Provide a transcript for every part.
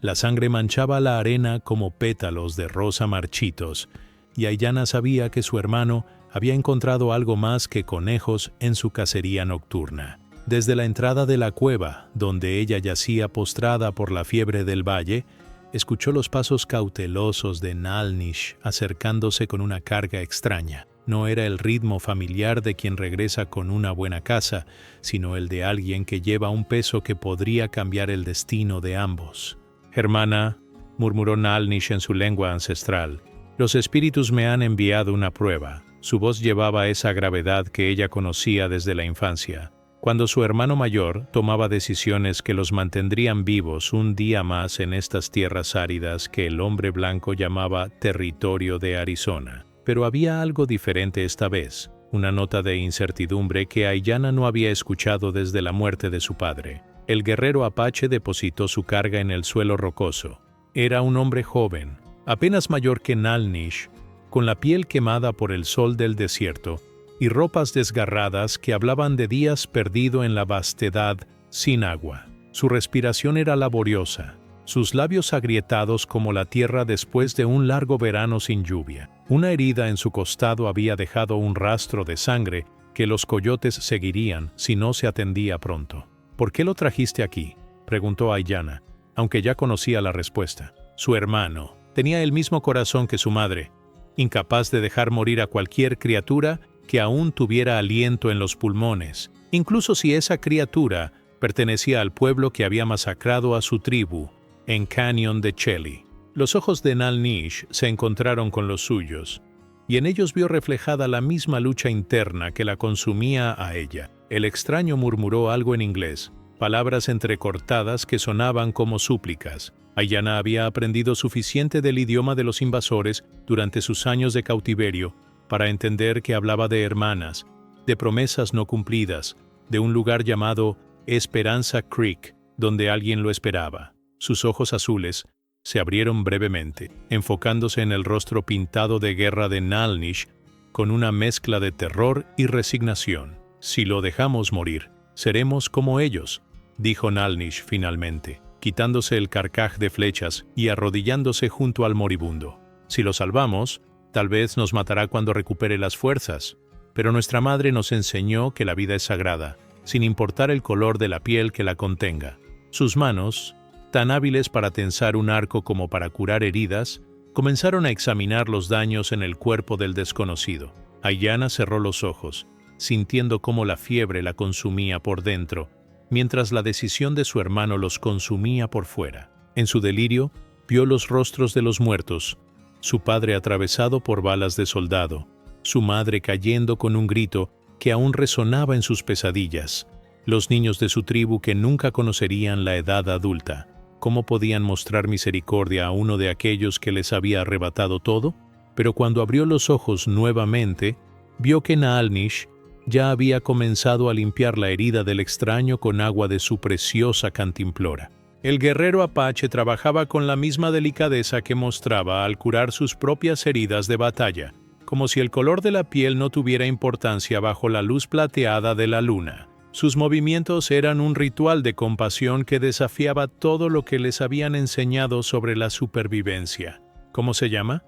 La sangre manchaba la arena como pétalos de rosa marchitos, y Aiyana sabía que su hermano había encontrado algo más que conejos en su cacería nocturna. Desde la entrada de la cueva, donde ella yacía postrada por la fiebre del valle, escuchó los pasos cautelosos de Nalnish acercándose con una carga extraña. No era el ritmo familiar de quien regresa con una buena caza, sino el de alguien que lleva un peso que podría cambiar el destino de ambos. «Hermana», murmuró Nalnish en su lengua ancestral, «los espíritus me han enviado una prueba». Su voz llevaba esa gravedad que ella conocía desde la infancia. Cuando su hermano mayor tomaba decisiones que los mantendrían vivos un día más en estas tierras áridas que el hombre blanco llamaba territorio de Arizona. Pero había algo diferente esta vez, una nota de incertidumbre que Aiyana no había escuchado desde la muerte de su padre. El guerrero apache depositó su carga en el suelo rocoso. Era un hombre joven, apenas mayor que Nalnish, con la piel quemada por el sol del desierto, y ropas desgarradas que hablaban de días perdido en la vastedad sin agua. Su respiración era laboriosa, sus labios agrietados como la tierra después de un largo verano sin lluvia. Una herida en su costado había dejado un rastro de sangre que los coyotes seguirían si no se atendía pronto. «¿Por qué lo trajiste aquí?», preguntó Aiyana, aunque ya conocía la respuesta. Su hermano tenía el mismo corazón que su madre, incapaz de dejar morir a cualquier criatura que aún tuviera aliento en los pulmones, incluso si esa criatura pertenecía al pueblo que había masacrado a su tribu en Canyon de Chelly. Los ojos de Nalnish se encontraron con los suyos, y en ellos vio reflejada la misma lucha interna que la consumía a ella. El extraño murmuró algo en inglés, palabras entrecortadas que sonaban como súplicas. Aiyana había aprendido suficiente del idioma de los invasores durante sus años de cautiverio para entender que hablaba de hermanas, de promesas no cumplidas, de un lugar llamado Esperanza Creek, donde alguien lo esperaba. Sus ojos azules se abrieron brevemente, enfocándose en el rostro pintado de guerra de Nalnish con una mezcla de terror y resignación. «Si lo dejamos morir, seremos como ellos», dijo Nalnish finalmente, quitándose el carcaj de flechas y arrodillándose junto al moribundo. «Si lo salvamos, tal vez nos matará cuando recupere las fuerzas, pero nuestra madre nos enseñó que la vida es sagrada, sin importar el color de la piel que la contenga». Sus manos, tan hábiles para tensar un arco como para curar heridas, comenzaron a examinar los daños en el cuerpo del desconocido. Aiyana cerró los ojos, sintiendo cómo la fiebre la consumía por dentro, mientras la decisión de su hermano los consumía por fuera. En su delirio, vio los rostros de los muertos, su padre atravesado por balas de soldado, su madre cayendo con un grito que aún resonaba en sus pesadillas, los niños de su tribu que nunca conocerían la edad adulta. ¿Cómo podían mostrar misericordia a uno de aquellos que les había arrebatado todo? Pero cuando abrió los ojos nuevamente, vio que Nalnish ya había comenzado a limpiar la herida del extraño con agua de su preciosa cantimplora. El guerrero apache trabajaba con la misma delicadeza que mostraba al curar sus propias heridas de batalla, como si el color de la piel no tuviera importancia bajo la luz plateada de la luna. Sus movimientos eran un ritual de compasión que desafiaba todo lo que les habían enseñado sobre la supervivencia. «¿Cómo se llama?»,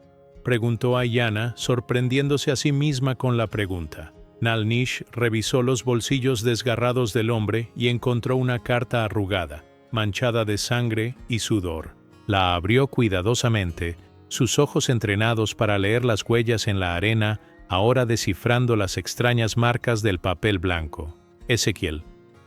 preguntó Aiyana, sorprendiéndose a sí misma con la pregunta. Nalnish revisó los bolsillos desgarrados del hombre y encontró una carta arrugada, manchada de sangre y sudor. La abrió cuidadosamente, sus ojos entrenados para leer las huellas en la arena, ahora descifrando las extrañas marcas del papel blanco. «Ezekiel»,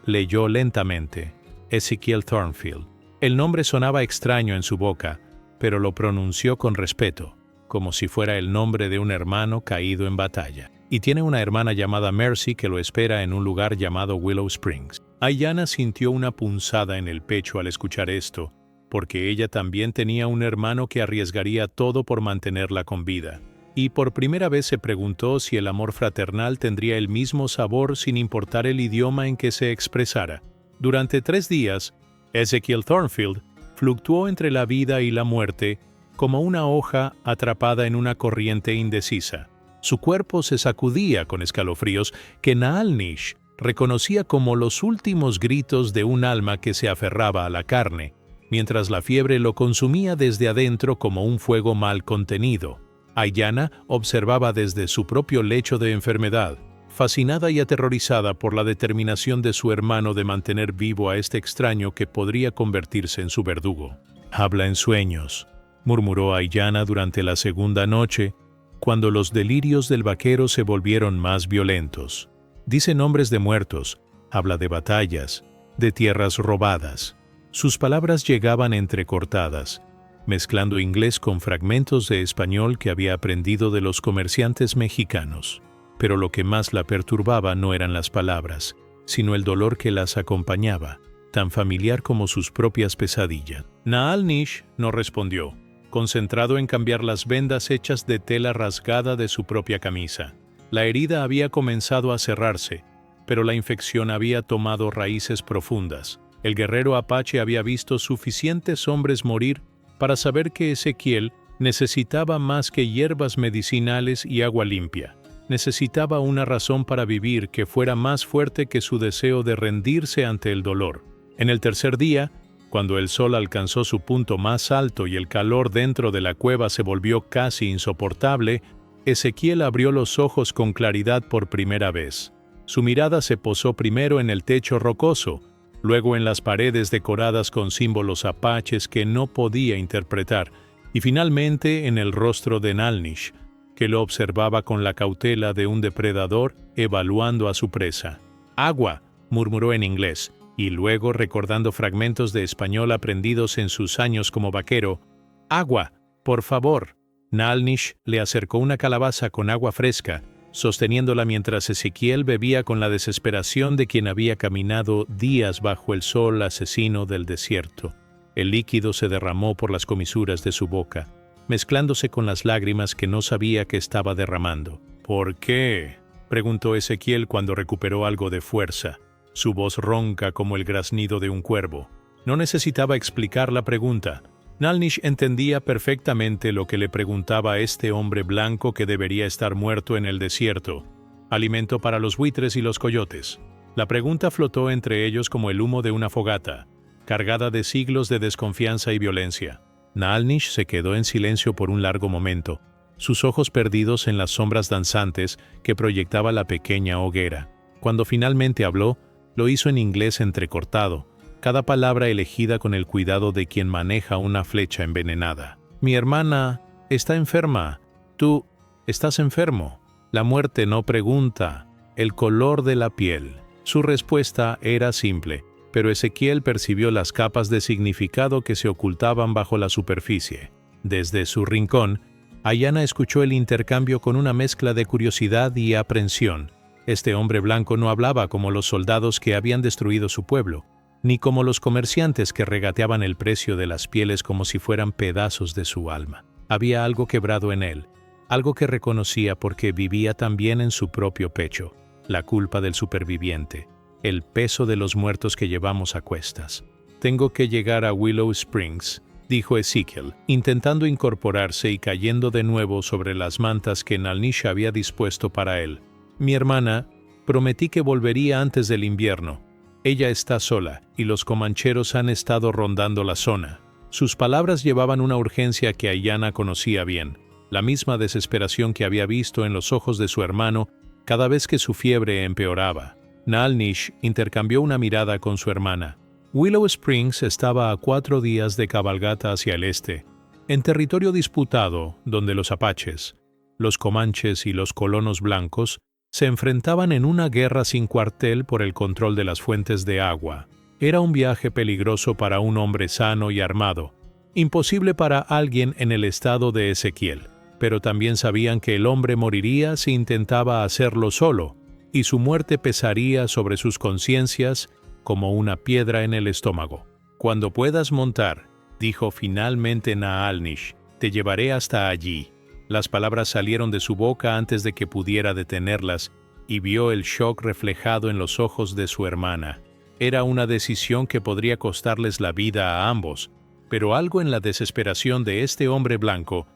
leyó lentamente, «Ezekiel Thornfield». El nombre sonaba extraño en su boca, pero lo pronunció con respeto, como si fuera el nombre de un hermano caído en batalla. Y tiene una hermana llamada Mercy que lo espera en un lugar llamado Willow Springs. Aiyana sintió una punzada en el pecho al escuchar esto, porque ella también tenía un hermano que arriesgaría todo por mantenerla con vida. Y por primera vez se preguntó si el amor fraternal tendría el mismo sabor sin importar el idioma en que se expresara. Durante 3 días, Ezekiel Thornfield fluctuó entre la vida y la muerte como una hoja atrapada en una corriente indecisa. Su cuerpo se sacudía con escalofríos que Nalnish reconocía como los últimos gritos de un alma que se aferraba a la carne, mientras la fiebre lo consumía desde adentro como un fuego mal contenido. Aiyana observaba desde su propio lecho de enfermedad, fascinada y aterrorizada por la determinación de su hermano de mantener vivo a este extraño que podría convertirse en su verdugo. «Habla en sueños», murmuró Aiyana durante la segunda noche, cuando los delirios del vaquero se volvieron más violentos. Dice nombres de muertos, habla de batallas, de tierras robadas. Sus palabras llegaban entrecortadas, mezclando inglés con fragmentos de español que había aprendido de los comerciantes mexicanos. Pero lo que más la perturbaba no eran las palabras, sino el dolor que las acompañaba, tan familiar como sus propias pesadillas. Naal-Nish no respondió, concentrado en cambiar las vendas hechas de tela rasgada de su propia camisa. La herida había comenzado a cerrarse, pero la infección había tomado raíces profundas. El guerrero apache había visto suficientes hombres morir para saber que Ezequiel necesitaba más que hierbas medicinales y agua limpia. Necesitaba una razón para vivir que fuera más fuerte que su deseo de rendirse ante el dolor. En el tercer día, cuando el sol alcanzó su punto más alto y el calor dentro de la cueva se volvió casi insoportable, Ezequiel abrió los ojos con claridad por primera vez. Su mirada se posó primero en el techo rocoso, luego en las paredes decoradas con símbolos apaches que no podía interpretar, y finalmente en el rostro de Naal-Nish, que lo observaba con la cautela de un depredador evaluando a su presa. «Agua», murmuró en inglés, y luego, recordando fragmentos de español aprendidos en sus años como vaquero, «Agua, por favor». Naal-Nish le acercó una calabaza con agua fresca, sosteniéndola mientras Ezequiel bebía con la desesperación de quien había caminado días bajo el sol asesino del desierto. El líquido se derramó por las comisuras de su boca, mezclándose con las lágrimas que no sabía que estaba derramando. «¿Por qué?», preguntó Ezequiel cuando recuperó algo de fuerza, su voz ronca como el graznido de un cuervo. No necesitaba explicar la pregunta. Naal-Nish entendía perfectamente lo que le preguntaba a este hombre blanco que debería estar muerto en el desierto, alimento para los buitres y los coyotes. La pregunta flotó entre ellos como el humo de una fogata, cargada de siglos de desconfianza y violencia. Naal-Nish se quedó en silencio por un largo momento, sus ojos perdidos en las sombras danzantes que proyectaba la pequeña hoguera. Cuando finalmente habló, lo hizo en inglés entrecortado, cada palabra elegida con el cuidado de quien maneja una flecha envenenada. «Mi hermana está enferma. Tú estás enfermo. La muerte no pregunta. El color de la piel». Su respuesta era simple, pero Ezequiel percibió las capas de significado que se ocultaban bajo la superficie. Desde su rincón, Aiyana escuchó el intercambio con una mezcla de curiosidad y aprensión. Este hombre blanco no hablaba como los soldados que habían destruido su pueblo, ni como los comerciantes que regateaban el precio de las pieles como si fueran pedazos de su alma. Había algo quebrado en él, algo que reconocía porque vivía también en su propio pecho, la culpa del superviviente, el peso de los muertos que llevamos a cuestas. «Tengo que llegar a Willow Springs», dijo Ezequiel, intentando incorporarse y cayendo de nuevo sobre las mantas que Naal-Nish había dispuesto para él. «Mi hermana, prometí que volvería antes del invierno. Ella está sola, y los comancheros han estado rondando la zona». Sus palabras llevaban una urgencia que Aiyana conocía bien, la misma desesperación que había visto en los ojos de su hermano cada vez que su fiebre empeoraba. Naal-Nish intercambió una mirada con su hermana. Willow Springs estaba a 4 días de cabalgata hacia el este, en territorio disputado donde los apaches, los comanches y los colonos blancos se enfrentaban en una guerra sin cuartel por el control de las fuentes de agua. Era un viaje peligroso para un hombre sano y armado, imposible para alguien en el estado de Ezequiel, pero también sabían que el hombre moriría si intentaba hacerlo solo, y su muerte pesaría sobre sus conciencias como una piedra en el estómago. «Cuando puedas montar», dijo finalmente Naal-Nish, «te llevaré hasta allí». Las palabras salieron de su boca antes de que pudiera detenerlas, y vio el shock reflejado en los ojos de su hermana. Era una decisión que podría costarles la vida a ambos, pero algo en la desesperación de este hombre blanco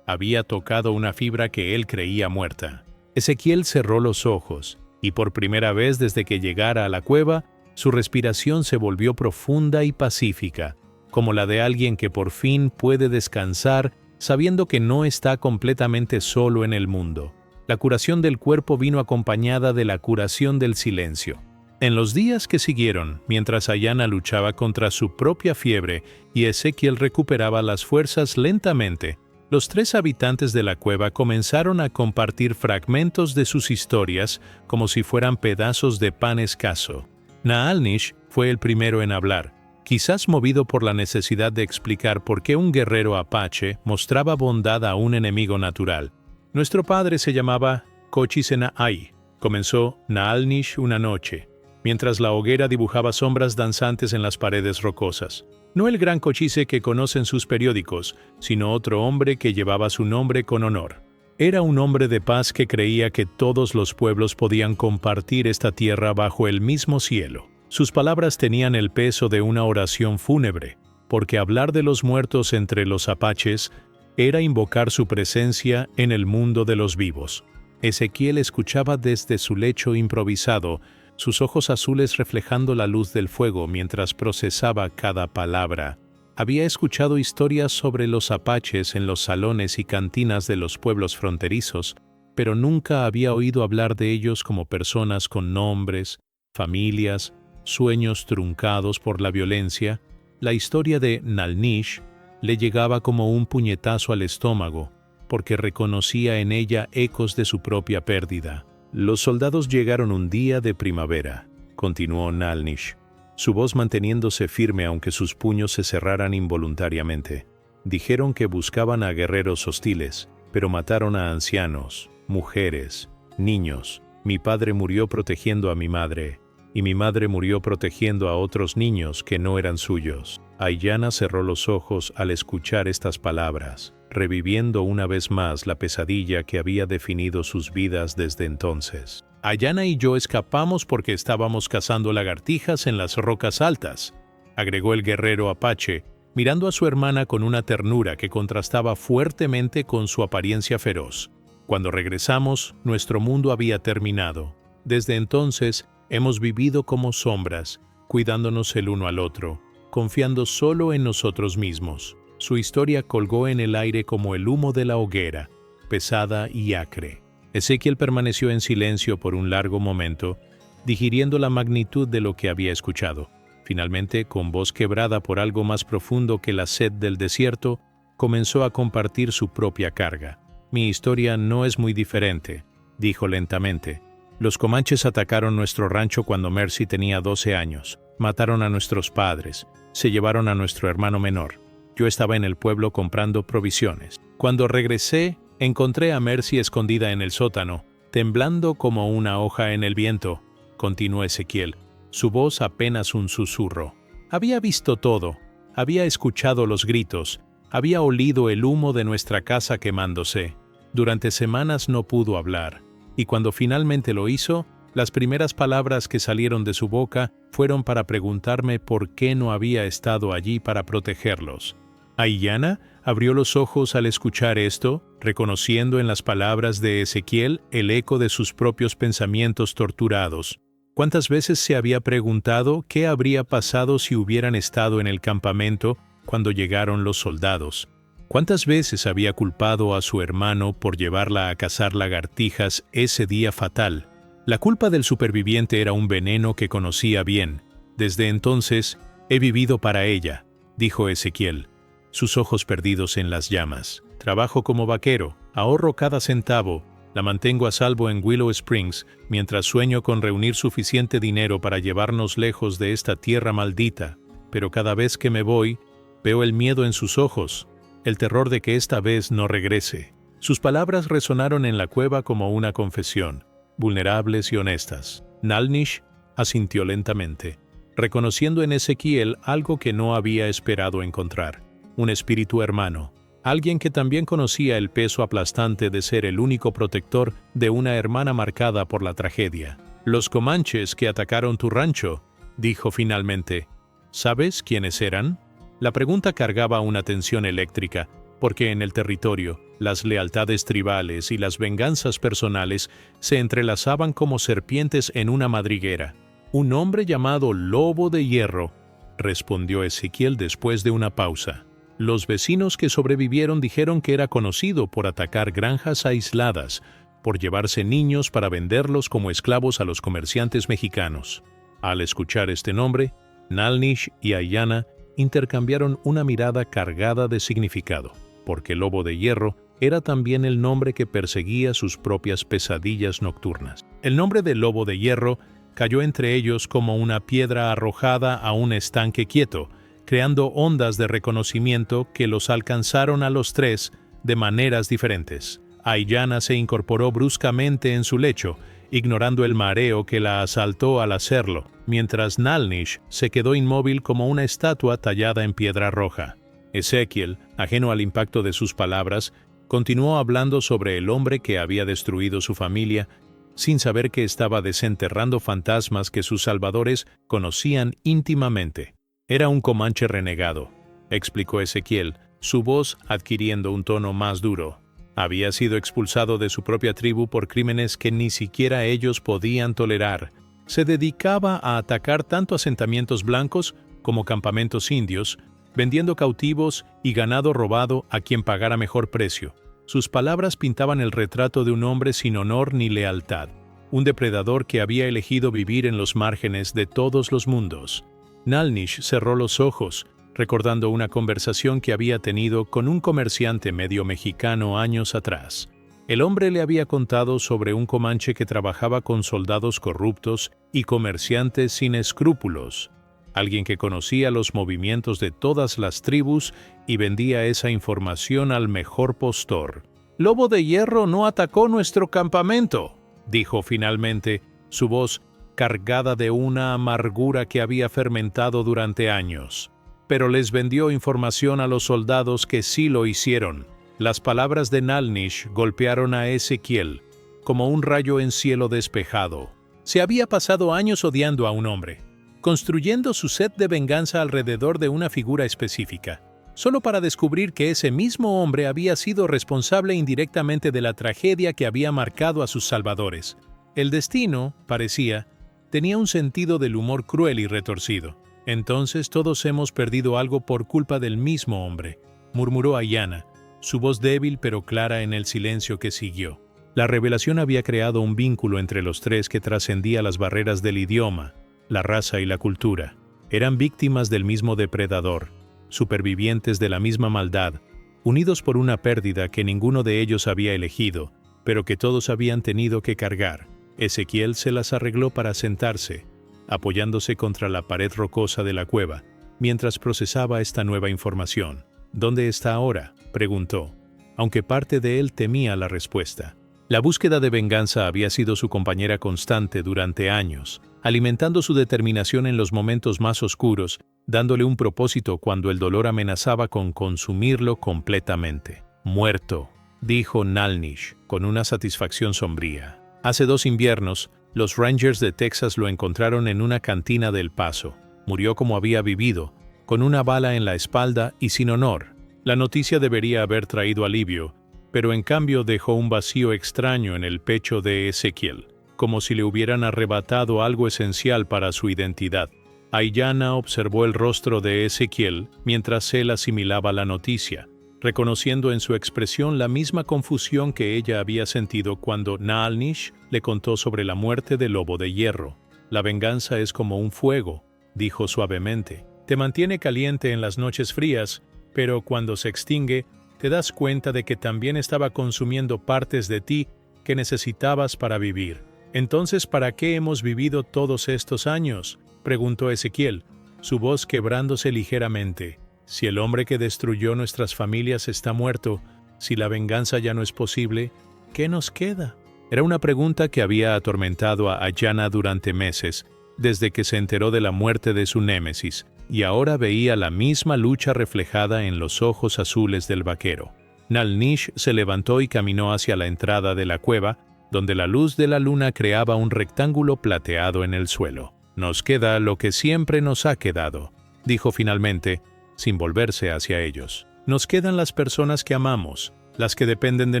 había tocado una fibra que él creía muerta. Ezequiel cerró los ojos, y por primera vez desde que llegara a la cueva, su respiración se volvió profunda y pacífica, como la de alguien que por fin puede descansar sabiendo que no está completamente solo en el mundo. La curación del cuerpo vino acompañada de la curación del silencio. En los días que siguieron, mientras Ayanna luchaba contra su propia fiebre y Ezequiel recuperaba las fuerzas lentamente, los 3 habitantes de la cueva comenzaron a compartir fragmentos de sus historias como si fueran pedazos de pan escaso. Naalnish fue el primero en hablar, quizás movido por la necesidad de explicar por qué un guerrero apache mostraba bondad a un enemigo natural. Nuestro padre se llamaba Cochisenaay. Comenzó Naalnish una noche, mientras la hoguera dibujaba sombras danzantes en las paredes rocosas. No el gran Cochise que conocen sus periódicos, sino otro hombre que llevaba su nombre con honor. Era un hombre de paz que creía que todos los pueblos podían compartir esta tierra bajo el mismo cielo. Sus palabras tenían el peso de una oración fúnebre, porque hablar de los muertos entre los apaches era invocar su presencia en el mundo de los vivos. Ezequiel escuchaba desde su lecho improvisado, sus ojos azules reflejando la luz del fuego mientras procesaba cada palabra. Había escuchado historias sobre los apaches en los salones y cantinas de los pueblos fronterizos, pero nunca había oído hablar de ellos como personas con nombres, familias, sueños truncados por la violencia. La historia de Naalnish le llegaba como un puñetazo al estómago, porque reconocía en ella ecos de su propia pérdida. Los soldados llegaron un día de primavera, continuó Naalnish, su voz manteniéndose firme aunque sus puños se cerraran involuntariamente. Dijeron que buscaban a guerreros hostiles, pero mataron a ancianos, mujeres, niños. Mi padre murió protegiendo a mi madre, y mi madre murió protegiendo a otros niños que no eran suyos. Ayanna cerró los ojos al escuchar estas palabras, reviviendo una vez más la pesadilla que había definido sus vidas desde entonces. Ayanna y yo escapamos porque estábamos cazando lagartijas en las rocas altas, agregó el guerrero apache, mirando a su hermana con una ternura que contrastaba fuertemente con su apariencia feroz. Cuando regresamos, nuestro mundo había terminado. Desde entonces, hemos vivido como sombras, cuidándonos el uno al otro, confiando solo en nosotros mismos. Su historia colgó en el aire como el humo de la hoguera, pesada y acre. Ezequiel permaneció en silencio por un largo momento, digiriendo la magnitud de lo que había escuchado. Finalmente, con voz quebrada por algo más profundo que la sed del desierto, comenzó a compartir su propia carga. Mi historia no es muy diferente, dijo lentamente. Los comanches atacaron nuestro rancho cuando Mercy tenía 12 años. Mataron a nuestros padres. Se llevaron a nuestro hermano menor. Yo estaba en el pueblo comprando provisiones. Cuando regresé, encontré a Mercy escondida en el sótano, temblando como una hoja en el viento, continuó Ezequiel, su voz apenas un susurro. Había visto todo, había escuchado los gritos, había olido el humo de nuestra casa quemándose. Durante semanas no pudo hablar. Y cuando finalmente lo hizo, las primeras palabras que salieron de su boca fueron para preguntarme por qué no había estado allí para protegerlos. Ayanna abrió los ojos al escuchar esto, reconociendo en las palabras de Ezequiel el eco de sus propios pensamientos torturados. ¿Cuántas veces se había preguntado qué habría pasado si hubieran estado en el campamento cuando llegaron los soldados? ¿Cuántas veces había culpado a su hermano por llevarla a cazar lagartijas ese día fatal? La culpa del superviviente era un veneno que conocía bien. Desde entonces, he vivido para ella, dijo Ezequiel, sus ojos perdidos en las llamas. Trabajo como vaquero, ahorro cada centavo, la mantengo a salvo en Willow Springs, mientras sueño con reunir suficiente dinero para llevarnos lejos de esta tierra maldita. Pero cada vez que me voy, veo el miedo en sus ojos, el terror de que esta vez no regrese. Sus palabras resonaron en la cueva como una confesión, vulnerables y honestas. Naalnish asintió lentamente, reconociendo en Ezequiel algo que no había esperado encontrar, un espíritu hermano, alguien que también conocía el peso aplastante de ser el único protector de una hermana marcada por la tragedia. Los comanches que atacaron tu rancho, dijo finalmente, ¿sabes quiénes eran? La pregunta cargaba una tensión eléctrica, porque en el territorio, las lealtades tribales y las venganzas personales se entrelazaban como serpientes en una madriguera. Un hombre llamado Lobo de Hierro, respondió Ezequiel después de una pausa. Los vecinos que sobrevivieron dijeron que era conocido por atacar granjas aisladas, por llevarse niños para venderlos como esclavos a los comerciantes mexicanos. Al escuchar este nombre, Nalnish y Aiyana intercambiaron una mirada cargada de significado, porque Lobo de Hierro era también el nombre que perseguía sus propias pesadillas nocturnas. El nombre de Lobo de Hierro cayó entre ellos como una piedra arrojada a un estanque quieto, creando ondas de reconocimiento que los alcanzaron a los tres de maneras diferentes. Aiyana se incorporó bruscamente en su lecho, ignorando el mareo que la asaltó al hacerlo, mientras Nalnish se quedó inmóvil como una estatua tallada en piedra roja. Ezequiel, ajeno al impacto de sus palabras, continuó hablando sobre el hombre que había destruido su familia, sin saber que estaba desenterrando fantasmas que sus salvadores conocían íntimamente. Era un comanche renegado, explicó Ezequiel, su voz adquiriendo un tono más duro. Había sido expulsado de su propia tribu por crímenes que ni siquiera ellos podían tolerar. Se dedicaba a atacar tanto asentamientos blancos como campamentos indios, vendiendo cautivos y ganado robado a quien pagara mejor precio. Sus palabras pintaban el retrato de un hombre sin honor ni lealtad, un depredador que había elegido vivir en los márgenes de todos los mundos. Nalnish cerró los ojos, recordando una conversación que había tenido con un comerciante medio mexicano años atrás. El hombre le había contado sobre un comanche que trabajaba con soldados corruptos y comerciantes sin escrúpulos, alguien que conocía los movimientos de todas las tribus y vendía esa información al mejor postor. «Lobo de Hierro no atacó nuestro campamento», dijo finalmente, su voz cargada de una amargura que había fermentado durante años. «Pero les vendió información a los soldados que sí lo hicieron». Las palabras de Nalnish golpearon a Ezequiel como un rayo en cielo despejado. Se había pasado años odiando a un hombre, construyendo su sed de venganza alrededor de una figura específica, solo para descubrir que ese mismo hombre había sido responsable indirectamente de la tragedia que había marcado a sus salvadores. El destino, parecía, tenía un sentido del humor cruel y retorcido. «Entonces todos hemos perdido algo por culpa del mismo hombre», murmuró Aiyana, su voz débil pero clara en el silencio que siguió. La revelación había creado un vínculo entre los tres que trascendía las barreras del idioma, la raza y la cultura. Eran víctimas del mismo depredador, supervivientes de la misma maldad, unidos por una pérdida que ninguno de ellos había elegido, pero que todos habían tenido que cargar. Ezequiel se las arregló para sentarse, apoyándose contra la pared rocosa de la cueva, mientras procesaba esta nueva información. «¿Dónde está ahora?», preguntó, aunque parte de él temía la respuesta. La búsqueda de venganza había sido su compañera constante durante años, alimentando su determinación en los momentos más oscuros, dándole un propósito cuando el dolor amenazaba con consumirlo completamente. «Muerto», dijo Nalnish, con una satisfacción sombría. Hace 2 inviernos, los Rangers de Texas lo encontraron en una cantina del Paso. Murió como había vivido, con una bala en la espalda y sin honor. La noticia debería haber traído alivio, pero en cambio dejó un vacío extraño en el pecho de Ezequiel, como si le hubieran arrebatado algo esencial para su identidad. Aiyana observó el rostro de Ezequiel mientras él asimilaba la noticia, reconociendo en su expresión la misma confusión que ella había sentido cuando Nalnish le contó sobre la muerte del Lobo de Hierro. «La venganza es como un fuego», dijo suavemente. «Te mantiene caliente en las noches frías, pero cuando se extingue, te das cuenta de que también estaba consumiendo partes de ti que necesitabas para vivir». «Entonces, ¿para qué hemos vivido todos estos años?», preguntó Ezequiel, su voz quebrándose ligeramente. «Si el hombre que destruyó nuestras familias está muerto, si la venganza ya no es posible, ¿qué nos queda?». Era una pregunta que había atormentado a Aiyana durante meses, desde que se enteró de la muerte de su némesis, y ahora veía la misma lucha reflejada en los ojos azules del vaquero. Nalnish se levantó y caminó hacia la entrada de la cueva, donde la luz de la luna creaba un rectángulo plateado en el suelo. «Nos queda lo que siempre nos ha quedado», dijo finalmente, sin volverse hacia ellos. «Nos quedan las personas que amamos, las que dependen de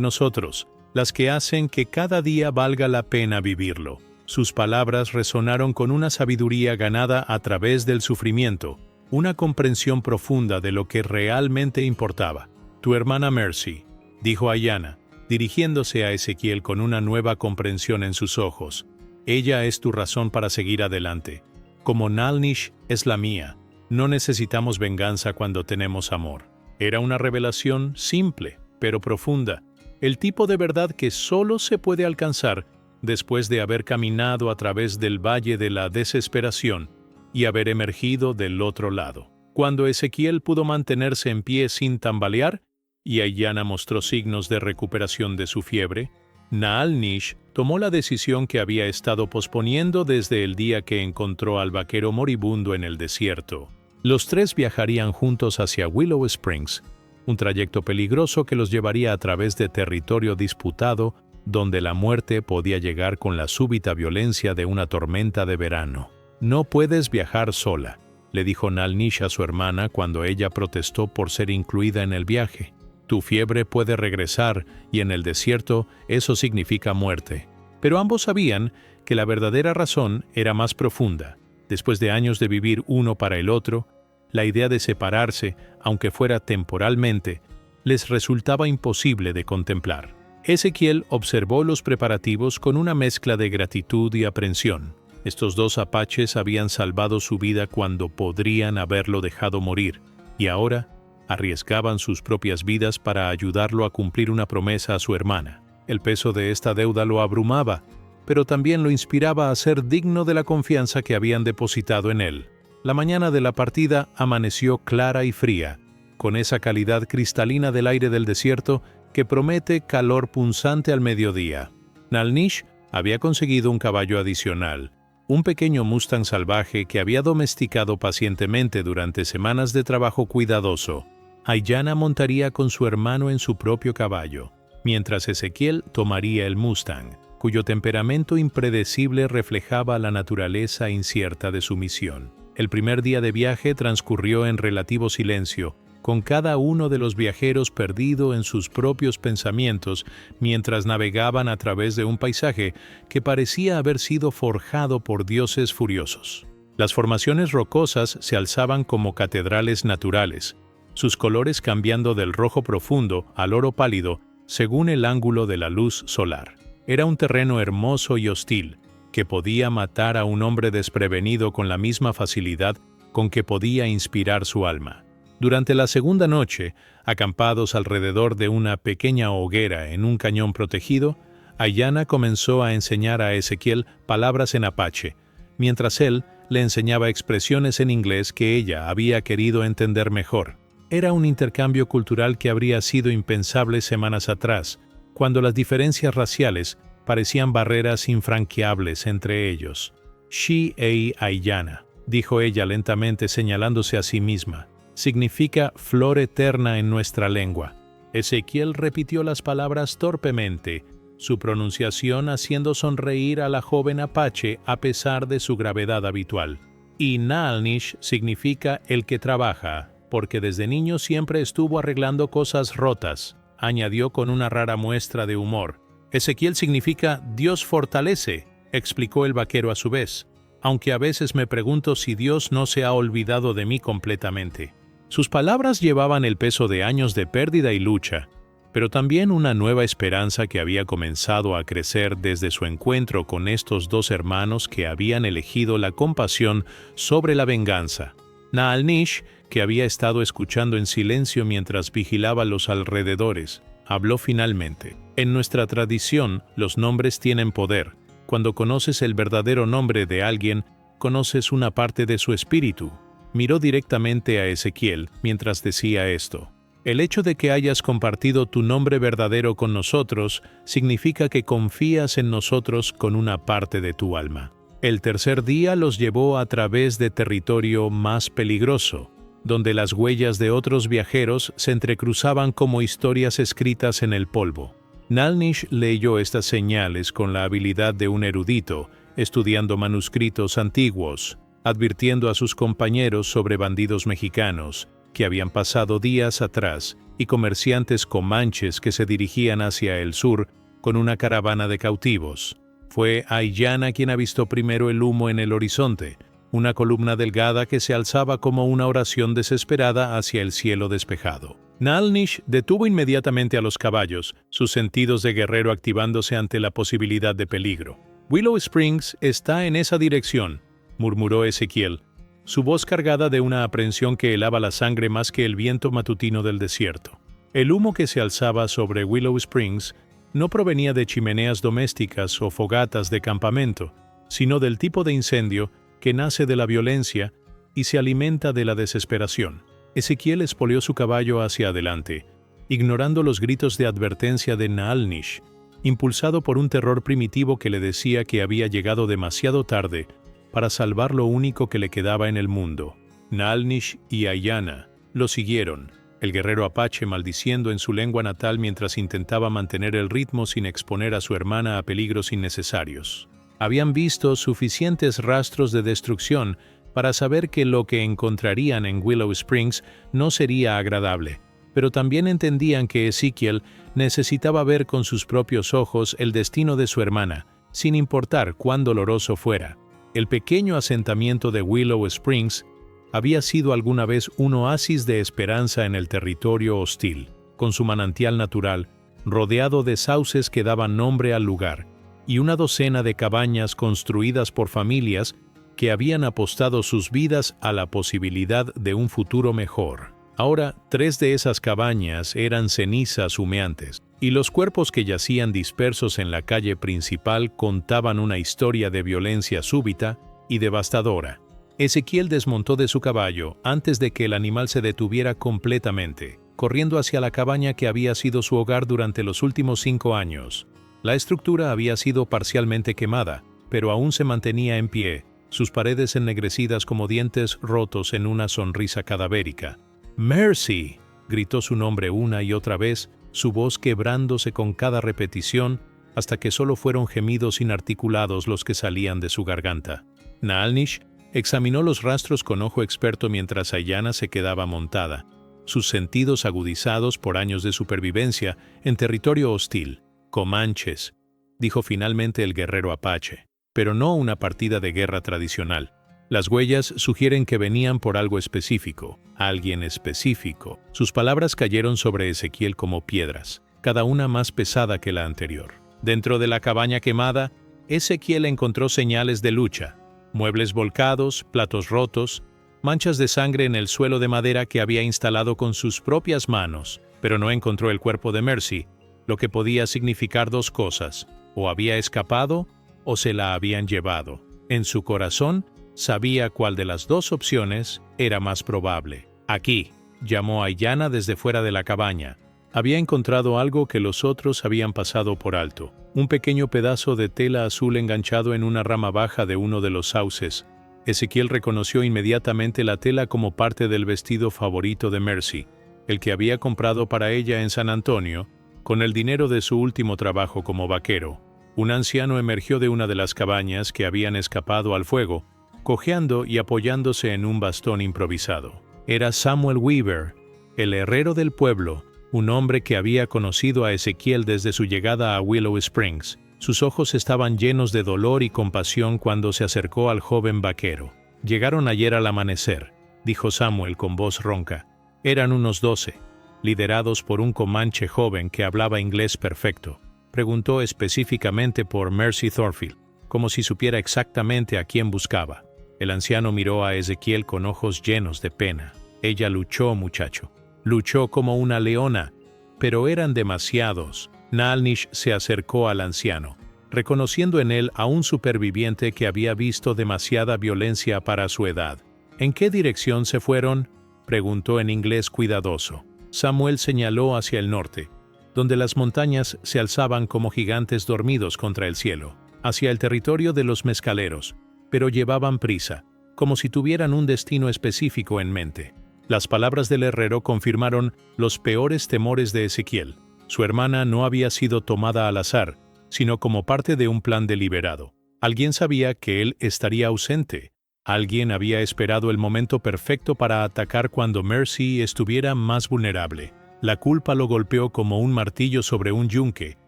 nosotros, las que hacen que cada día valga la pena vivirlo». Sus palabras resonaron con una sabiduría ganada a través del sufrimiento, una comprensión profunda de lo que realmente importaba. «Tu hermana Mercy», dijo Ayanna, dirigiéndose a Ezequiel con una nueva comprensión en sus ojos. «Ella es tu razón para seguir adelante. Como Nalnish es la mía. No necesitamos venganza cuando tenemos amor». Era una revelación simple, pero profunda. El tipo de verdad que solo se puede alcanzar después de haber caminado a través del valle de la desesperación y haber emergido del otro lado. Cuando Ezequiel pudo mantenerse en pie sin tambalear, y Ayanna mostró signos de recuperación de su fiebre, Naalnish tomó la decisión que había estado posponiendo desde el día que encontró al vaquero moribundo en el desierto. Los tres viajarían juntos hacia Willow Springs, un trayecto peligroso que los llevaría a través de territorio disputado donde la muerte podía llegar con la súbita violencia de una tormenta de verano. «No puedes viajar sola», le dijo Naalnish a su hermana cuando ella protestó por ser incluida en el viaje. «Tu fiebre puede regresar y en el desierto eso significa muerte». Pero ambos sabían que la verdadera razón era más profunda. Después de años de vivir uno para el otro, la idea de separarse, aunque fuera temporalmente, les resultaba imposible de contemplar. Ezequiel observó los preparativos con una mezcla de gratitud y aprensión. Estos dos apaches habían salvado su vida cuando podrían haberlo dejado morir, y ahora arriesgaban sus propias vidas para ayudarlo a cumplir una promesa a su hermana. El peso de esta deuda lo abrumaba, pero también lo inspiraba a ser digno de la confianza que habían depositado en él. La mañana de la partida amaneció clara y fría, con esa calidad cristalina del aire del desierto que promete calor punzante al mediodía. Naalnish había conseguido un caballo adicional, un pequeño Mustang salvaje que había domesticado pacientemente durante semanas de trabajo cuidadoso. Ayanna montaría con su hermano en su propio caballo, mientras Ezequiel tomaría el Mustang, cuyo temperamento impredecible reflejaba la naturaleza incierta de su misión. El primer día de viaje transcurrió en relativo silencio, con cada uno de los viajeros perdido en sus propios pensamientos mientras navegaban a través de un paisaje que parecía haber sido forjado por dioses furiosos. Las formaciones rocosas se alzaban como catedrales naturales, sus colores cambiando del rojo profundo al oro pálido según el ángulo de la luz solar. Era un terreno hermoso y hostil, que podía matar a un hombre desprevenido con la misma facilidad con que podía inspirar su alma. Durante la segunda noche, acampados alrededor de una pequeña hoguera en un cañón protegido, Ayanna comenzó a enseñar a Ezequiel palabras en apache, mientras él le enseñaba expresiones en inglés que ella había querido entender mejor. Era un intercambio cultural que habría sido impensable semanas atrás, cuando las diferencias raciales parecían barreras infranqueables entre ellos. «She-ei Ayanna», dijo ella lentamente señalándose a sí misma. «Significa flor eterna en nuestra lengua». Ezequiel repitió las palabras torpemente, su pronunciación haciendo sonreír a la joven apache a pesar de su gravedad habitual. «Y Naalnish significa el que trabaja, porque desde niño siempre estuvo arreglando cosas rotas», añadió con una rara muestra de humor. «Ezequiel significa Dios fortalece», explicó el vaquero a su vez, «aunque a veces me pregunto si Dios no se ha olvidado de mí completamente». Sus palabras llevaban el peso de años de pérdida y lucha, pero también una nueva esperanza que había comenzado a crecer desde su encuentro con estos dos hermanos que habían elegido la compasión sobre la venganza. Naalnish, que había estado escuchando en silencio mientras vigilaba los alrededores, habló finalmente. «En nuestra tradición, los nombres tienen poder. Cuando conoces el verdadero nombre de alguien, conoces una parte de su espíritu». Miró directamente a Ezequiel mientras decía esto. «El hecho de que hayas compartido tu nombre verdadero con nosotros significa que confías en nosotros con una parte de tu alma». El tercer día los llevó a través de territorio más peligroso, donde las huellas de otros viajeros se entrecruzaban como historias escritas en el polvo. Naalnish leyó estas señales con la habilidad de un erudito, estudiando manuscritos antiguos, advirtiendo a sus compañeros sobre bandidos mexicanos que habían pasado días atrás y comerciantes comanches que se dirigían hacia el sur con una caravana de cautivos. Fue Ayanna quien avistó primero el humo en el horizonte, una columna delgada que se alzaba como una oración desesperada hacia el cielo despejado. Naalnish detuvo inmediatamente a los caballos, sus sentidos de guerrero activándose ante la posibilidad de peligro. «Willow Springs está en esa dirección», murmuró Ezequiel, su voz cargada de una aprensión que helaba la sangre más que el viento matutino del desierto. El humo que se alzaba sobre Willow Springs no provenía de chimeneas domésticas o fogatas de campamento, sino del tipo de incendio que nace de la violencia y se alimenta de la desesperación. Ezequiel espoleó su caballo hacia adelante, ignorando los gritos de advertencia de Naalnish, impulsado por un terror primitivo que le decía que había llegado demasiado tarde para salvar lo único que le quedaba en el mundo. Naalnish y Ayanna lo siguieron, el guerrero apache maldiciendo en su lengua natal mientras intentaba mantener el ritmo sin exponer a su hermana a peligros innecesarios. Habían visto suficientes rastros de destrucción para saber que lo que encontrarían en Willow Springs no sería agradable, pero también entendían que Ezequiel necesitaba ver con sus propios ojos el destino de su hermana, sin importar cuán doloroso fuera. El pequeño asentamiento de Willow Springs había sido alguna vez un oasis de esperanza en el territorio hostil, con su manantial natural, rodeado de sauces que daban nombre al lugar, y una docena de cabañas construidas por familias que habían apostado sus vidas a la posibilidad de un futuro mejor. Ahora, 3 de esas cabañas eran cenizas humeantes, y los cuerpos que yacían dispersos en la calle principal contaban una historia de violencia súbita y devastadora. Ezequiel desmontó de su caballo antes de que el animal se detuviera completamente, corriendo hacia la cabaña que había sido su hogar durante los últimos 5 años. La estructura había sido parcialmente quemada, pero aún se mantenía en pie, sus paredes ennegrecidas como dientes rotos en una sonrisa cadavérica. «Mercy», gritó su nombre una y otra vez, su voz quebrándose con cada repetición, hasta que solo fueron gemidos inarticulados los que salían de su garganta. Naalnish examinó los rastros con ojo experto mientras Ayanna se quedaba montada, sus sentidos agudizados por años de supervivencia en territorio hostil. «Comanches», dijo finalmente el guerrero apache, pero no una partida de guerra tradicional. Las huellas sugieren que venían por algo específico, alguien específico. Sus palabras cayeron sobre Ezequiel como piedras, cada una más pesada que la anterior. Dentro de la cabaña quemada, Ezequiel encontró señales de lucha, muebles volcados, platos rotos, manchas de sangre en el suelo de madera que había instalado con sus propias manos, pero no encontró el cuerpo de Mercy, lo que podía significar 2 cosas: o había escapado o se la habían llevado. En su corazón, sabía cuál de las 2 opciones era más probable. «Aquí», llamó Ayanna desde fuera de la cabaña. Había encontrado algo que los otros habían pasado por alto. Un pequeño pedazo de tela azul enganchado en una rama baja de uno de los sauces. Ezequiel reconoció inmediatamente la tela como parte del vestido favorito de Mercy, el que había comprado para ella en San Antonio, con el dinero de su último trabajo como vaquero. Un anciano emergió de una de las cabañas que habían escapado al fuego, cojeando y apoyándose en un bastón improvisado. Era Samuel Weaver, el herrero del pueblo, un hombre que había conocido a Ezequiel desde su llegada a Willow Springs. Sus ojos estaban llenos de dolor y compasión cuando se acercó al joven vaquero. «Llegaron ayer al amanecer», dijo Samuel con voz ronca. «Eran unos 12, liderados por un comanche joven que hablaba inglés perfecto. Preguntó específicamente por Mercy Thornfield, como si supiera exactamente a quién buscaba». El anciano miró a Ezequiel con ojos llenos de pena. «Ella luchó, muchacho. Luchó como una leona, pero eran demasiados». Naalnish se acercó al anciano, reconociendo en él a un superviviente que había visto demasiada violencia para su edad. «¿En qué dirección se fueron?», preguntó en inglés cuidadoso. Samuel señaló hacia el norte, donde las montañas se alzaban como gigantes dormidos contra el cielo, hacia el territorio de los mezcaleros, pero llevaban prisa, como si tuvieran un destino específico en mente. Las palabras del herrero confirmaron los peores temores de Ezequiel. Su hermana no había sido tomada al azar, sino como parte de un plan deliberado. Alguien sabía que él estaría ausente. Alguien había esperado el momento perfecto para atacar cuando Mercy estuviera más vulnerable. La culpa lo golpeó como un martillo sobre un yunque,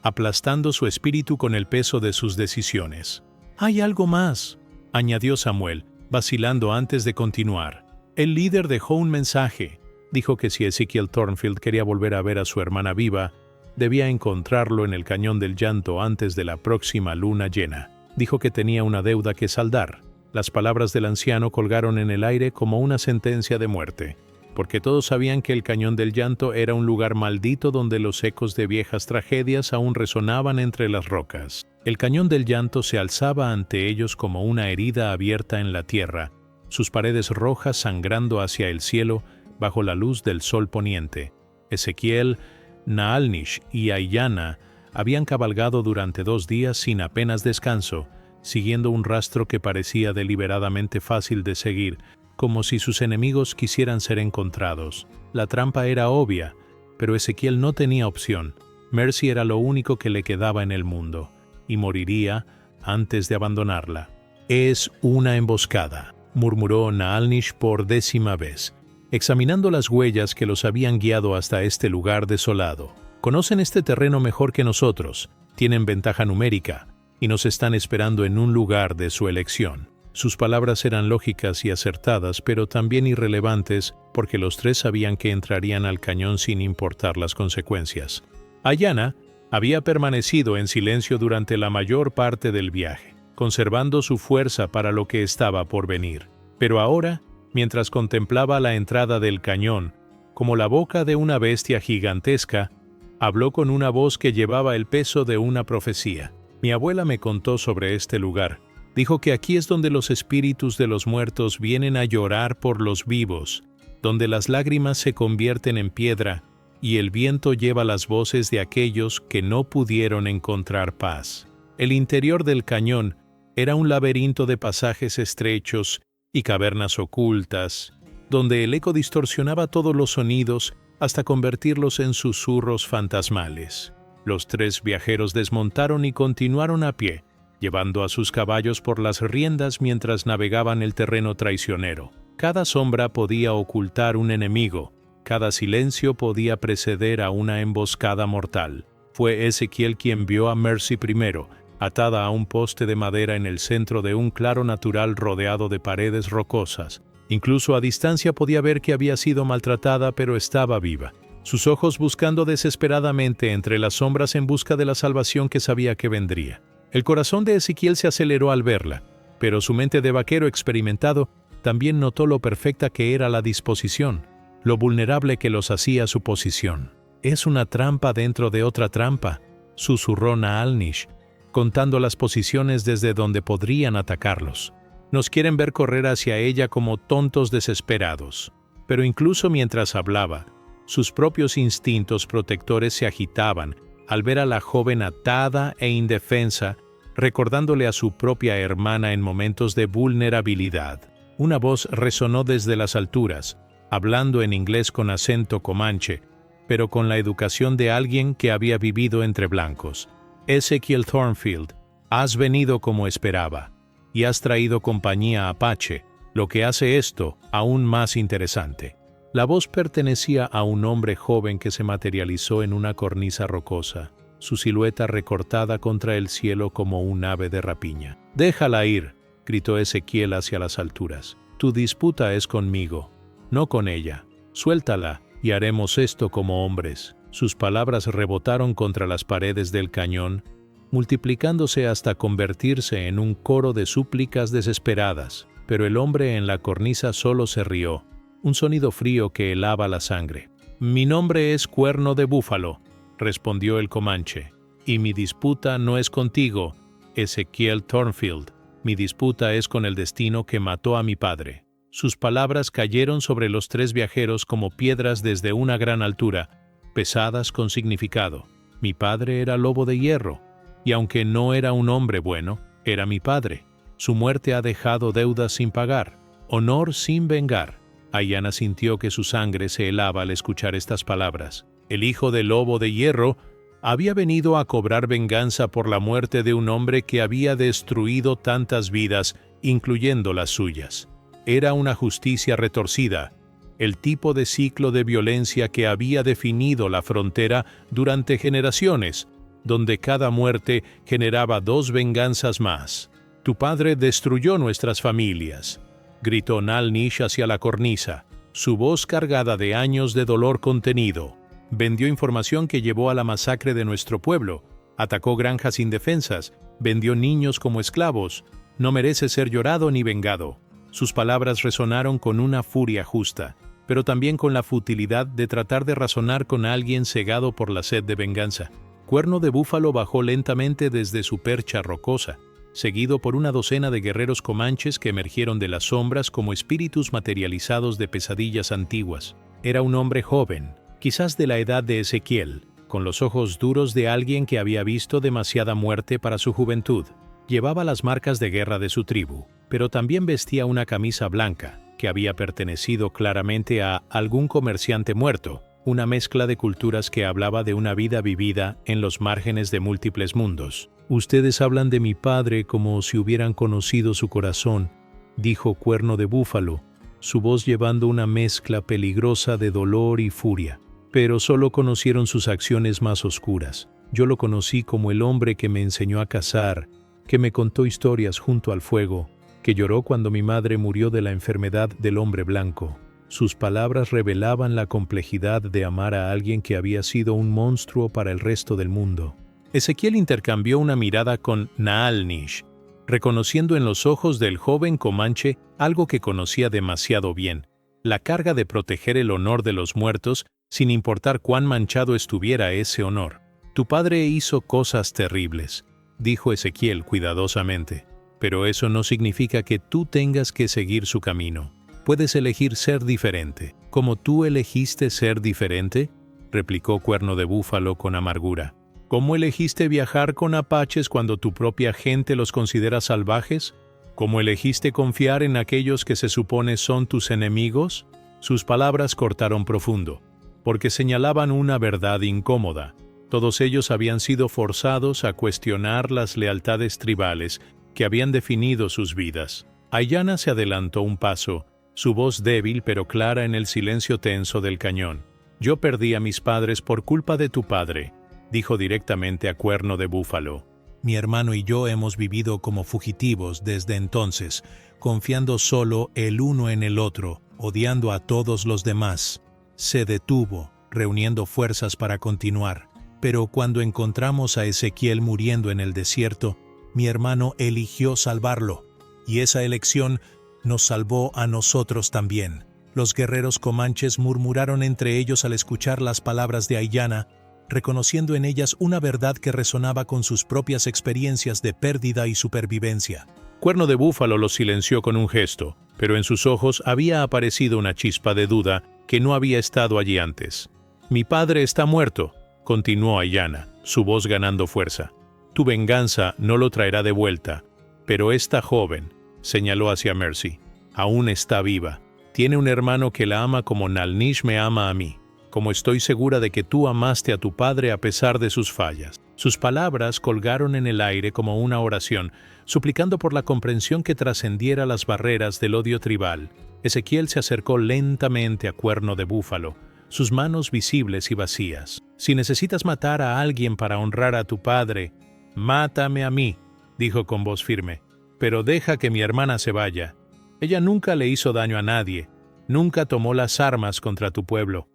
aplastando su espíritu con el peso de sus decisiones. «Hay algo más», añadió Samuel, vacilando antes de continuar. El líder dejó un mensaje. Dijo que si Ezekiel Thornfield quería volver a ver a su hermana viva, debía encontrarlo en el Cañón del Llanto antes de la próxima luna llena. Dijo que tenía una deuda que saldar. Las palabras del anciano colgaron en el aire como una sentencia de muerte, porque todos sabían que el Cañón del Llanto era un lugar maldito donde los ecos de viejas tragedias aún resonaban entre las rocas. El Cañón del Llanto se alzaba ante ellos como una herida abierta en la tierra, sus paredes rojas sangrando hacia el cielo bajo la luz del sol poniente. Ezequiel, Naalnish y Aiyana habían cabalgado durante 2 días sin apenas descanso, siguiendo un rastro que parecía deliberadamente fácil de seguir, como si sus enemigos quisieran ser encontrados. La trampa era obvia, pero Ezequiel no tenía opción. Mercy era lo único que le quedaba en el mundo, y moriría antes de abandonarla. «Es una emboscada», murmuró Naalnish por 10ª vez, examinando las huellas que los habían guiado hasta este lugar desolado. «Conocen este terreno mejor que nosotros, tienen ventaja numérica, y nos están esperando en un lugar de su elección». Sus palabras eran lógicas y acertadas, pero también irrelevantes, porque los 3 sabían que entrarían al cañón sin importar las consecuencias. Aiyana había permanecido en silencio durante la mayor parte del viaje, conservando su fuerza para lo que estaba por venir. Pero ahora, mientras contemplaba la entrada del cañón, como la boca de una bestia gigantesca, habló con una voz que llevaba el peso de una profecía. «Mi abuela me contó sobre este lugar. Dijo que aquí es donde los espíritus de los muertos vienen a llorar por los vivos, donde las lágrimas se convierten en piedra y el viento lleva las voces de aquellos que no pudieron encontrar paz». El interior del cañón era un laberinto de pasajes estrechos y cavernas ocultas, donde el eco distorsionaba todos los sonidos hasta convertirlos en susurros fantasmales. Los 3 viajeros desmontaron y continuaron a pie, llevando a sus caballos por las riendas mientras navegaban el terreno traicionero. Cada sombra podía ocultar un enemigo, cada silencio podía preceder a una emboscada mortal. Fue Ezequiel quien vio a Mercy primero, atada a un poste de madera en el centro de un claro natural rodeado de paredes rocosas. Incluso a distancia podía ver que había sido maltratada, pero estaba viva, sus ojos buscando desesperadamente entre las sombras en busca de la salvación que sabía que vendría. El corazón de Ezequiel se aceleró al verla, pero su mente de vaquero experimentado también notó lo perfecta que era la disposición, lo vulnerable que los hacía su posición. «Es una trampa dentro de otra trampa», susurró Naalnish, contando las posiciones desde donde podrían atacarlos. «Nos quieren ver correr hacia ella como tontos desesperados». Pero incluso mientras hablaba, sus propios instintos protectores se agitaban al ver a la joven atada e indefensa, recordándole a su propia hermana en momentos de vulnerabilidad. Una voz resonó desde las alturas, hablando en inglés con acento comanche, pero con la educación de alguien que había vivido entre blancos. «Ezekiel Thornfield, has venido como esperaba, y has traído compañía apache, lo que hace esto aún más interesante». La voz pertenecía a un hombre joven que se materializó en una cornisa rocosa, su silueta recortada contra el cielo como un ave de rapiña. «Déjala ir», gritó Ezequiel hacia las alturas. «Tu disputa es conmigo, no con ella. Suéltala y haremos esto como hombres». Sus palabras rebotaron contra las paredes del cañón, multiplicándose hasta convertirse en un coro de súplicas desesperadas. Pero el hombre en la cornisa solo se rió, un sonido frío que helaba la sangre. «Mi nombre es Cuerno de Búfalo», respondió el comanche, «y mi disputa no es contigo, Ezequiel Thornfield. Mi disputa es con el destino que mató a mi padre». Sus palabras cayeron sobre los 3 viajeros como piedras desde una gran altura, pesadas con significado. Mi padre era lobo de hierro, y aunque no era un hombre bueno, era mi padre. Su muerte ha dejado deudas sin pagar, honor sin vengar. Aiyana sintió que su sangre se helaba al escuchar estas palabras. El hijo del lobo de hierro había venido a cobrar venganza por la muerte de un hombre que había destruido tantas vidas, incluyendo las suyas. Era una justicia retorcida, el tipo de ciclo de violencia que había definido la frontera durante generaciones, donde cada muerte generaba 2 venganzas más. Tu padre destruyó nuestras familias. gritó Nalnish hacia la cornisa, su voz cargada de años de dolor contenido. Vendió información que llevó a la masacre de nuestro pueblo, atacó granjas indefensas, vendió niños como esclavos. No merece ser llorado ni vengado. Sus palabras resonaron con una furia justa, pero también con la futilidad de tratar de razonar con alguien cegado por la sed de venganza. Cuerno de Búfalo bajó lentamente desde su percha rocosa, seguido por una docena de guerreros comanches que emergieron de las sombras como espíritus materializados de pesadillas antiguas. Era un hombre joven, quizás de la edad de Ezequiel, con los ojos duros de alguien que había visto demasiada muerte para su juventud. Llevaba las marcas de guerra de su tribu, pero también vestía una camisa blanca, que había pertenecido claramente a algún comerciante muerto, una mezcla de culturas que hablaba de una vida vivida en los márgenes de múltiples mundos. «Ustedes hablan de mi padre como si hubieran conocido su corazón», dijo Cuerno de Búfalo, su voz llevando una mezcla peligrosa de dolor y furia. «Pero solo conocieron sus acciones más oscuras. Yo lo conocí como el hombre que me enseñó a cazar, que me contó historias junto al fuego, que lloró cuando mi madre murió de la enfermedad del hombre blanco». Sus palabras revelaban la complejidad de amar a alguien que había sido un monstruo para el resto del mundo. Ezequiel intercambió una mirada con Naalnish, reconociendo en los ojos del joven comanche algo que conocía demasiado bien: la carga de proteger el honor de los muertos, sin importar cuán manchado estuviera ese honor. «Tu padre hizo cosas terribles», dijo Ezequiel cuidadosamente, «pero eso no significa que tú tengas que seguir su camino. Puedes elegir ser diferente». «¿Como tú elegiste ser diferente?», replicó Cuerno de Búfalo con amargura. «¿Cómo elegiste viajar con apaches cuando tu propia gente los considera salvajes? ¿Cómo elegiste confiar en aquellos que se supone son tus enemigos?». Sus palabras cortaron profundo, porque señalaban una verdad incómoda. Todos ellos habían sido forzados a cuestionar las lealtades tribales que habían definido sus vidas. Aiyana se adelantó un paso, su voz débil pero clara en el silencio tenso del cañón. «Yo perdí a mis padres por culpa de tu padre», dijo directamente a Cuerno de Búfalo. «Mi hermano y yo hemos vivido como fugitivos desde entonces, confiando solo el uno en el otro, odiando a todos los demás». Se detuvo, reuniendo fuerzas para continuar. «Pero cuando encontramos a Ezequiel muriendo en el desierto, mi hermano eligió salvarlo, y esa elección nos salvó a nosotros también». Los guerreros comanches murmuraron entre ellos al escuchar las palabras de Aiyana, reconociendo en ellas una verdad que resonaba con sus propias experiencias de pérdida y supervivencia. Cuerno de Búfalo los silenció con un gesto, pero en sus ojos había aparecido una chispa de duda que no había estado allí antes. «Mi padre está muerto», continuó Aiyana, su voz ganando fuerza. «Tu venganza no lo traerá de vuelta, pero esta joven», señaló hacia Mercy, «aún está viva. Tiene un hermano que la ama como Nalnish me ama a mí, como estoy segura de que tú amaste a tu padre a pesar de sus fallas». Sus palabras colgaron en el aire como una oración, suplicando por la comprensión que trascendiera las barreras del odio tribal. Ezequiel se acercó lentamente a Cuerno de Búfalo, sus manos visibles y vacías. «Si necesitas matar a alguien para honrar a tu padre, mátame a mí», dijo con voz firme, «pero deja que mi hermana se vaya. Ella nunca le hizo daño a nadie, nunca tomó las armas contra tu pueblo.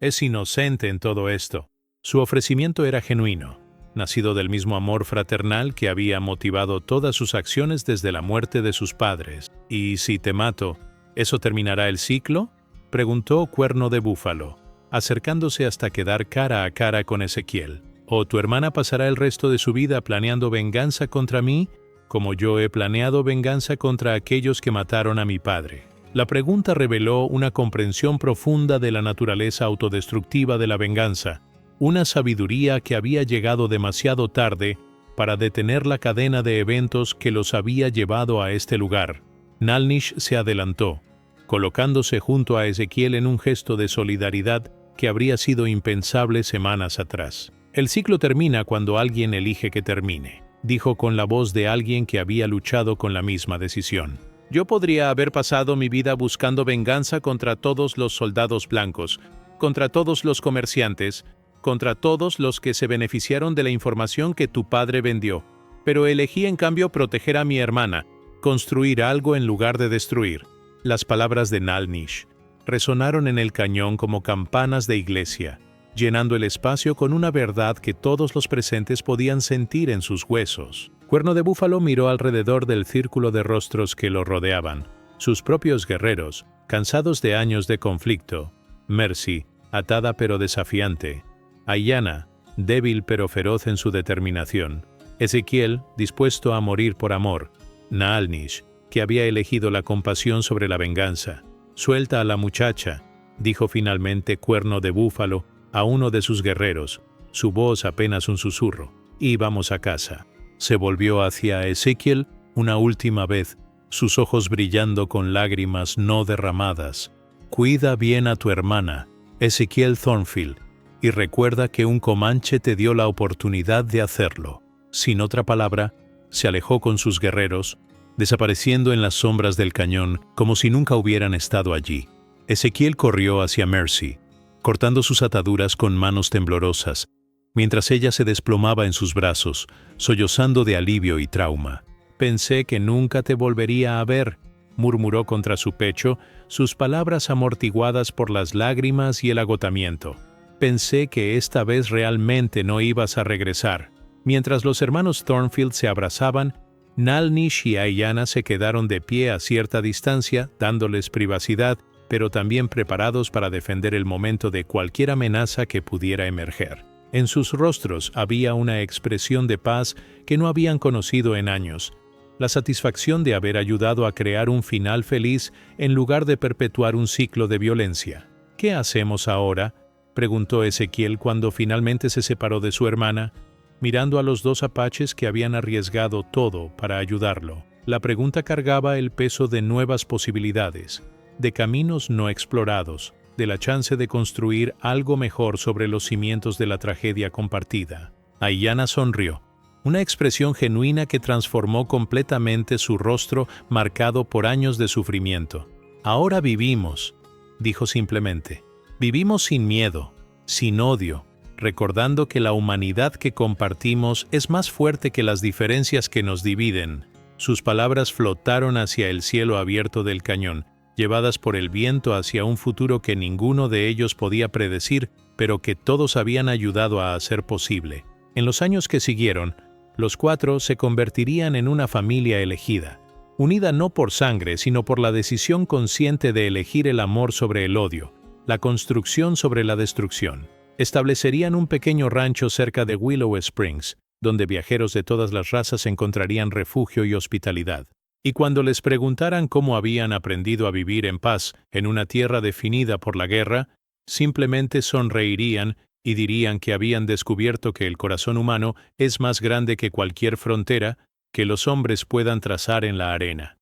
Es inocente en todo esto». Su ofrecimiento era genuino, nacido del mismo amor fraternal que había motivado todas sus acciones desde la muerte de sus padres. «¿Y si te mato, eso terminará el ciclo?», preguntó Cuerno de Búfalo, acercándose hasta quedar cara a cara con Ezequiel. «¿O tu hermana pasará el resto de su vida planeando venganza contra mí, como yo he planeado venganza contra aquellos que mataron a mi padre?». La pregunta reveló una comprensión profunda de la naturaleza autodestructiva de la venganza, una sabiduría que había llegado demasiado tarde para detener la cadena de eventos que los había llevado a este lugar. Nalnish se adelantó, colocándose junto a Ezequiel en un gesto de solidaridad que habría sido impensable semanas atrás. «El ciclo termina cuando alguien elige que termine», dijo con la voz de alguien que había luchado con la misma decisión. «Yo podría haber pasado mi vida buscando venganza contra todos los soldados blancos, contra todos los comerciantes, contra todos los que se beneficiaron de la información que tu padre vendió, pero elegí en cambio proteger a mi hermana, construir algo en lugar de destruir. Las palabras de Nalnish resonaron en el cañón como campanas de iglesia, llenando el espacio con una verdad que todos los presentes podían sentir en sus huesos. Cuerno de Búfalo miró alrededor del círculo de rostros que lo rodeaban, sus propios guerreros, cansados de años de conflicto, Mercy, atada pero desafiante, Aiyana, débil pero feroz en su determinación, Ezequiel, dispuesto a morir por amor, Naalnish, que había elegido la compasión sobre la venganza. «Suelta a la muchacha», dijo finalmente Cuerno de Búfalo a uno de sus guerreros, su voz apenas un susurro, «y vamos a casa». Se volvió hacia Ezequiel una última vez, sus ojos brillando con lágrimas no derramadas. «Cuida bien a tu hermana, Ezequiel Thornfield, y recuerda que un comanche te dio la oportunidad de hacerlo». Sin otra palabra, se alejó con sus guerreros, desapareciendo en las sombras del cañón como si nunca hubieran estado allí. Ezequiel corrió hacia Mercy, cortando sus ataduras con manos temblorosas, mientras ella se desplomaba en sus brazos, sollozando de alivio y trauma. «Pensé que nunca te volvería a ver», murmuró contra su pecho, sus palabras amortiguadas por las lágrimas y el agotamiento. «Pensé que esta vez realmente no ibas a regresar». Mientras los hermanos Thornfield se abrazaban, Nalnish y Aiyana se quedaron de pie a cierta distancia, dándoles privacidad, pero también preparados para defender el momento de cualquier amenaza que pudiera emerger. En sus rostros había una expresión de paz que no habían conocido en años, la satisfacción de haber ayudado a crear un final feliz en lugar de perpetuar un ciclo de violencia. «¿Qué hacemos ahora?», preguntó Ezequiel cuando finalmente se separó de su hermana, mirando a los dos apaches que habían arriesgado todo para ayudarlo. La pregunta cargaba el peso de nuevas posibilidades, de caminos no explorados, de la chance de construir algo mejor sobre los cimientos de la tragedia compartida. Aiyana sonrió, una expresión genuina que transformó completamente su rostro marcado por años de sufrimiento. «Ahora vivimos», dijo simplemente. «Vivimos sin miedo, sin odio, recordando que la humanidad que compartimos es más fuerte que las diferencias que nos dividen». Sus palabras flotaron hacia el cielo abierto del cañón, llevadas por el viento hacia un futuro que ninguno de ellos podía predecir, pero que todos habían ayudado a hacer posible. En los años que siguieron, los cuatro se convertirían en una familia elegida, unida no por sangre, sino por la decisión consciente de elegir el amor sobre el odio, la construcción sobre la destrucción. Establecerían un pequeño rancho cerca de Willow Springs, donde viajeros de todas las razas encontrarían refugio y hospitalidad. Y cuando les preguntaran cómo habían aprendido a vivir en paz en una tierra definida por la guerra, simplemente sonreirían y dirían que habían descubierto que el corazón humano es más grande que cualquier frontera que los hombres puedan trazar en la arena.